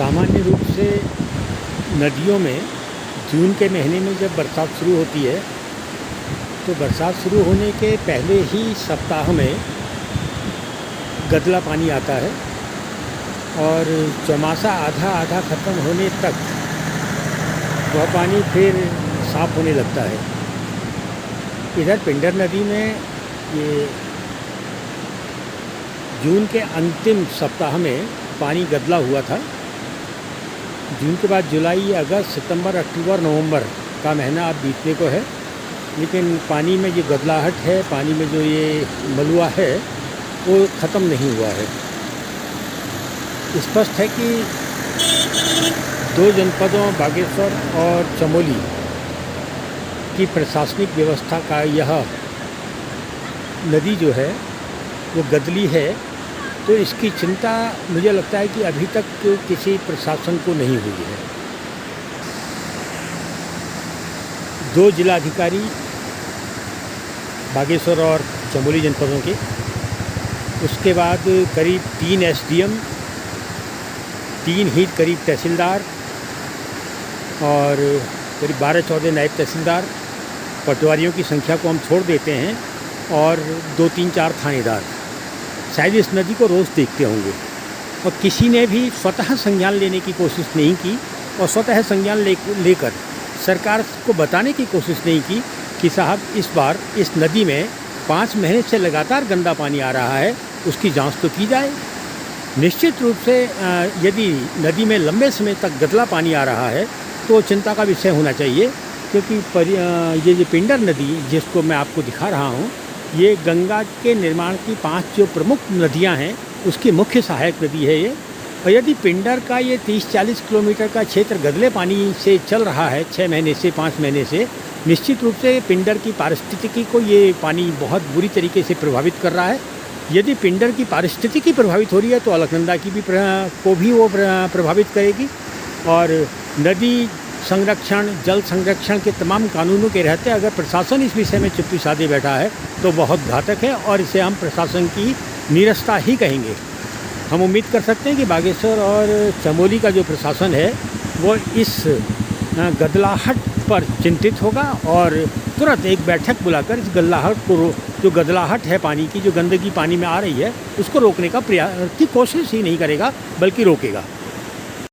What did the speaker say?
सामान्य रूप से नदियों में जून के महीने में जब बरसात शुरू होती है तो बरसात शुरू होने के पहले ही सप्ताह में गदला पानी आता है और चौमासा आधा आधा ख़त्म होने तक वह पानी फिर साफ़ होने लगता है। इधर पिंडर नदी में ये जून के अंतिम सप्ताह में पानी गदला हुआ था। जून के बाद जुलाई, अगस्त, सितंबर, अक्टूबर, नवंबर का महीना अब बीतने को है, लेकिन पानी में जो गदलाहट है, पानी में जो ये मलुआ है वो ख़त्म नहीं हुआ है। स्पष्ट है कि दो जनपदों बागेश्वर और चमोली की प्रशासनिक व्यवस्था का यह नदी जो है वो गदली है, तो इसकी चिंता मुझे लगता है कि अभी तक किसी प्रशासन को नहीं हुई है। दो जिलाधिकारी बागेश्वर और चमोली जनपदों के, उसके बाद करीब 3 एसडीएम, 3 ही करीब तहसीलदार और करीब 12-14 नायब तहसीलदार, पटवारियों की संख्या को हम छोड़ देते हैं, और 2-3-4 थानेदार शायद इस नदी को रोज़ देखते होंगे। और किसी ने भी स्वतः संज्ञान लेने की कोशिश नहीं की और स्वतः संज्ञान लेकर सरकार को बताने की कोशिश नहीं की कि साहब इस बार इस नदी में 5 महीने से लगातार गंदा पानी आ रहा है, उसकी जांच तो की जाए। निश्चित रूप से यदि नदी में लंबे समय तक गदला पानी आ रहा है तो चिंता का विषय होना चाहिए, क्योंकि ये पिंडर नदी जिसको मैं आपको दिखा रहा हूँ, ये गंगा के निर्माण की 5 जो प्रमुख नदियाँ हैं उसकी मुख्य सहायक नदी है ये। और यदि पिंडर का ये 30-40 किलोमीटर का क्षेत्र गदले पानी से चल रहा है 6 महीने से 5 महीने से, निश्चित रूप से पिंडर की पारिस्थितिकी को ये पानी बहुत बुरी तरीके से प्रभावित कर रहा है। यदि पिंडर की पारिस्थितिकी प्रभावित हो रही है तो अलकनंदा की भी को भी वो प्रभावित करेगी। और नदी संरक्षण, जल संरक्षण के तमाम कानूनों के रहते अगर प्रशासन इस विषय में चुप्पी साधे बैठा है तो बहुत घातक है, और इसे हम प्रशासन की नीरसता ही कहेंगे। हम उम्मीद कर सकते हैं कि बागेश्वर और चमोली का जो प्रशासन है वो इस गदलाहट पर चिंतित होगा और तुरंत एक बैठक बुलाकर इस गदलाहट को जो गदलाहट है पानी की, जो गंदगी पानी में आ रही है, उसको रोकने का प्रयास की कोशिश ही नहीं करेगा बल्कि रोकेगा।